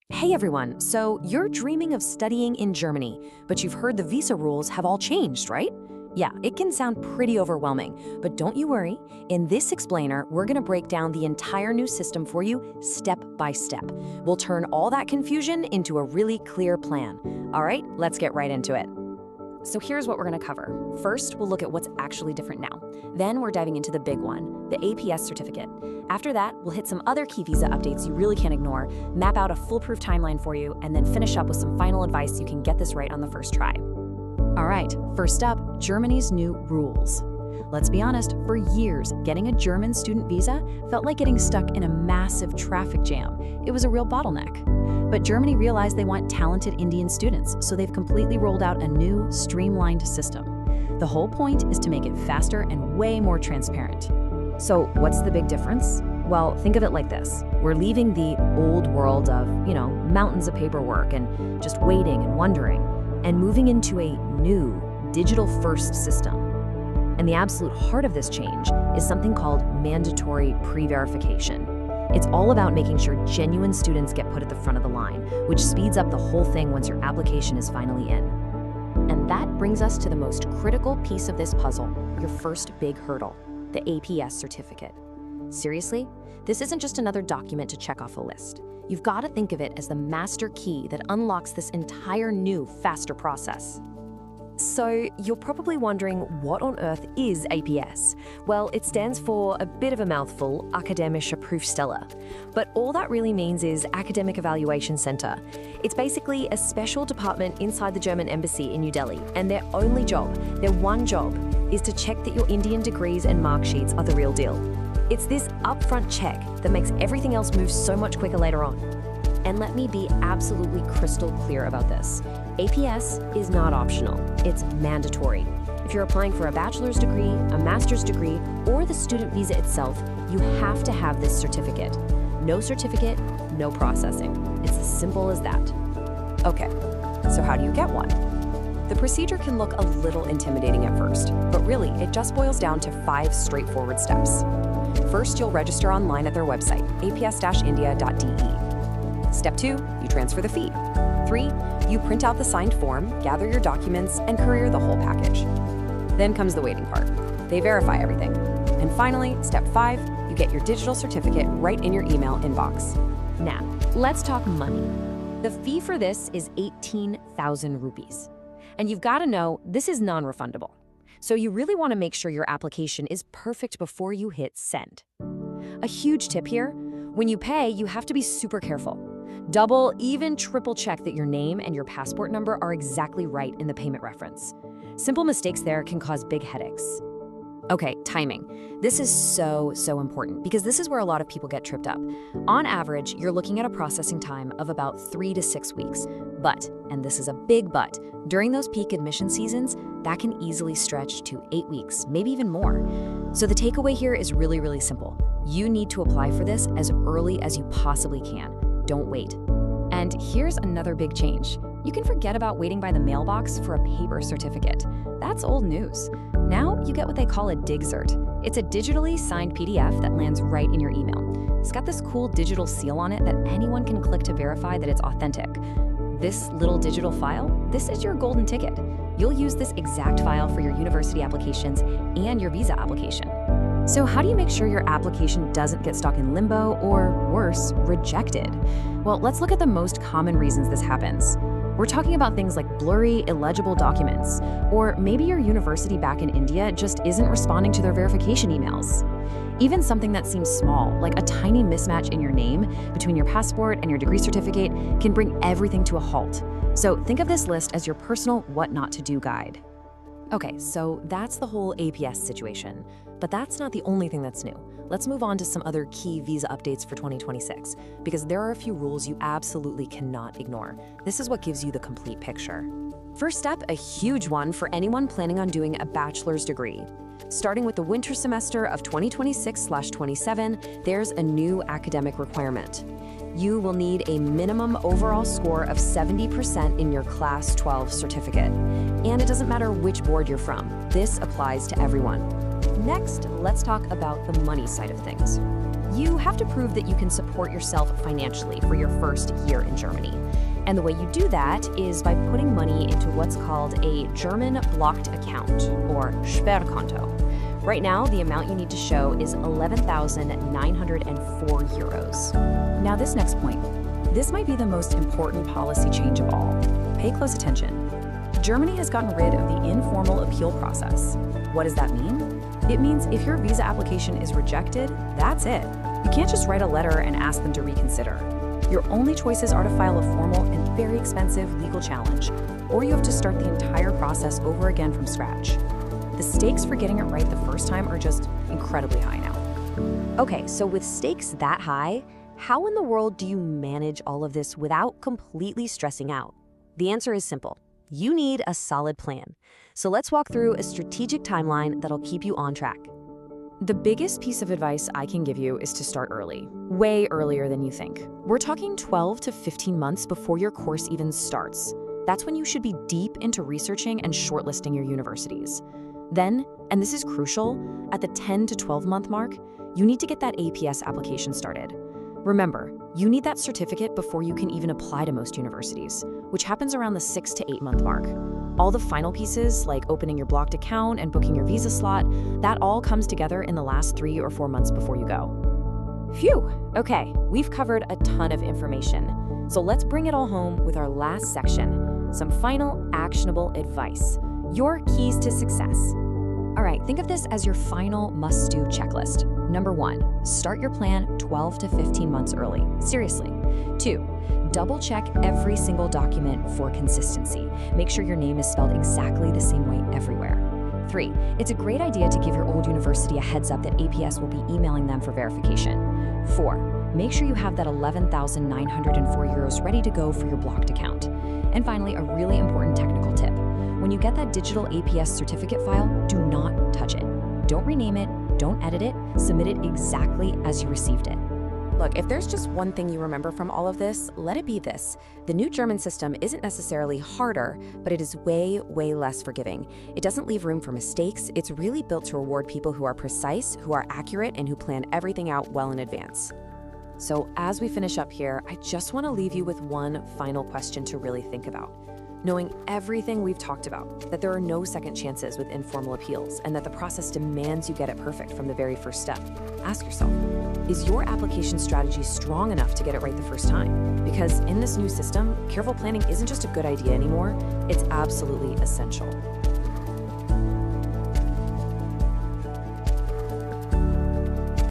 Hey everyone, so you're dreaming of studying in Germany, but you've heard the visa rules have all changed, right? Yeah, it can sound pretty overwhelming, but don't you worry. In this explainer, we're gonna break down the entire new system for you step by step. We'll turn all that confusion into a really clear plan. All right, let's get right into it. So here's what we're gonna cover. First, we'll look at what's actually different now. Then we're diving into the big one, the APS certificate. After that, we'll hit some other key visa updates you really can't ignore, map out a foolproof timeline for you, and then finish up with some final advice you can get this right on the first try. All right, first up, Germany's new rules. Let's be honest, for years, getting a German student visa felt like getting stuck in a massive traffic jam. It was a real bottleneck. But Germany realized they want talented Indian students, so they've completely rolled out a new, streamlined system. The whole point is to make it faster and way more transparent. So what's the big difference? Well, think of it like this. We're leaving the old world of, mountains of paperwork and just waiting and wondering, and moving into a new, digital-first system. And the absolute heart of this change is something called mandatory pre-verification. It's all about making sure genuine students get put at the front of the line, which speeds up the whole thing once your application is finally in. And that brings us to the most critical piece of this puzzle, your first big hurdle, the APS certificate. Seriously, this isn't just another document to check off a list. You've got to think of it as the master key that unlocks this entire new, faster process. So you're probably wondering, what on earth is APS? Well, it stands for a bit of a mouthful, Akademische Prüfstelle. But all that really means is Academic Evaluation Center. It's basically a special department inside the German embassy in New Delhi, and their only job, their one job, is to check that your Indian degrees and mark sheets are the real deal. It's this upfront check that makes everything else move so much quicker later on. And let me be absolutely crystal clear about this. APS is not optional, it's mandatory. If you're applying for a bachelor's degree, a master's degree, or the student visa itself, you have to have this certificate. No certificate, no processing. It's as simple as that. Okay, so how do you get one? The procedure can look a little intimidating at first, but really it just boils down to 5 straightforward steps. First, you'll register online at their website, aps-india.de. Step 2, you transfer the fee. 3, you print out the signed form, gather your documents, and courier the whole package. Then comes the waiting part. They verify everything. And finally, step 5, you get your digital certificate right in your email inbox. Now, let's talk money. The fee for this is 18,000 rupees. And you've got to know, this is non-refundable. So you really want to make sure your application is perfect before you hit send. A huge tip here, when you pay, you have to be super careful. Double, even triple check that your name and your passport number are exactly right in the payment reference. Simple mistakes there can cause big headaches. Okay, timing. This is so important because this is where a lot of people get tripped up. On average, you're looking at a processing time of about 3 to 6 weeks. But, and this is a big but, during those peak admission seasons, that can easily stretch to 8 weeks, maybe even more. So the takeaway here is really simple. You need to apply for this as early as you possibly can. Don't wait. And here's another big change. You can forget about waiting by the mailbox for a paper certificate. That's old news. Now you get what they call a DigZert. It's a digitally signed PDF that lands right in your email. It's got this cool digital seal on it that anyone can click to verify that it's authentic. This little digital file, this is your golden ticket. You'll use this exact file for your university applications and your visa application. So how do you make sure your application doesn't get stuck in limbo or, worse, rejected? Well, let's look at the most common reasons this happens. We're talking about things like blurry, illegible documents, or maybe your university back in India just isn't responding to their verification emails. Even something that seems small, like a tiny mismatch in your name between your passport and your degree certificate, can bring everything to a halt. So think of this list as your personal what not to do guide. Okay, so that's the whole APS situation. But that's not the only thing that's new. Let's move on to some other key visa updates for 2026, because there are a few rules you absolutely cannot ignore. This is what gives you the complete picture. First up, a huge one for anyone planning on doing a bachelor's degree. Starting with the winter semester of 2026/27, there's a new academic requirement. You will need a minimum overall score of 70% in your Class XII certificate. And it doesn't matter which board you're from. This applies to everyone. Next, let's talk about the money side of things. You have to prove that you can support yourself financially for your first year in Germany. And the way you do that is by putting money into what's called a German blocked account, or Sperrkonto. Right now, the amount you need to show is 11,904 euros. Now this next point. This might be the most important policy change of all. Pay close attention. Germany has gotten rid of the informal appeal process. What does that mean? It means if your visa application is rejected, that's it. You can't just write a letter and ask them to reconsider. Your only choices are to file a formal and very expensive legal challenge, or you have to start the entire process over again from scratch. The stakes for getting it right the first time are just incredibly high now. Okay, so with stakes that high, how in the world do you manage all of this without completely stressing out? The answer is simple. You need a solid plan. So let's walk through a strategic timeline that'll keep you on track. The biggest piece of advice I can give you is to start early, way earlier than you think. We're talking 12 to 15 months before your course even starts. That's when you should be deep into researching and shortlisting your universities. Then, and this is crucial, at the 10 to 12 month mark, you need to get that APS application started. Remember, you need that certificate before you can even apply to most universities, which happens around the 6 to 8 month mark. All the final pieces, like opening your blocked account and booking your visa slot, that all comes together in the last 3 or 4 months before you go. Phew, okay, we've covered a ton of information. So let's bring it all home with our last section, some final actionable advice, your keys to success. All right, think of this as your final must-do checklist. Number 1, start your plan 12 to 15 months early. Seriously. 2, double-check every single document for consistency. Make sure your name is spelled exactly the same way everywhere. 3, it's a great idea to give your old university a heads up that APS will be emailing them for verification. 4, make sure you have that 11,904 euros ready to go for your blocked account. And finally, a really important technical tip. When you get that digital APS certificate file, do not touch it. Don't rename it, don't edit it, submit it exactly as you received it. Look, if there's just one thing you remember from all of this, let it be this. The new German system isn't necessarily harder, but it is way, way less forgiving. It doesn't leave room for mistakes. It's really built to reward people who are precise, who are accurate, and who plan everything out well in advance. So as we finish up here, I just want to leave you with one final question to really think about. Knowing everything we've talked about, that there are no second chances with informal appeals, and that the process demands you get it perfect from the very first step, ask yourself, is your application strategy strong enough to get it right the first time? Because in this new system, careful planning isn't just a good idea anymore, it's absolutely essential.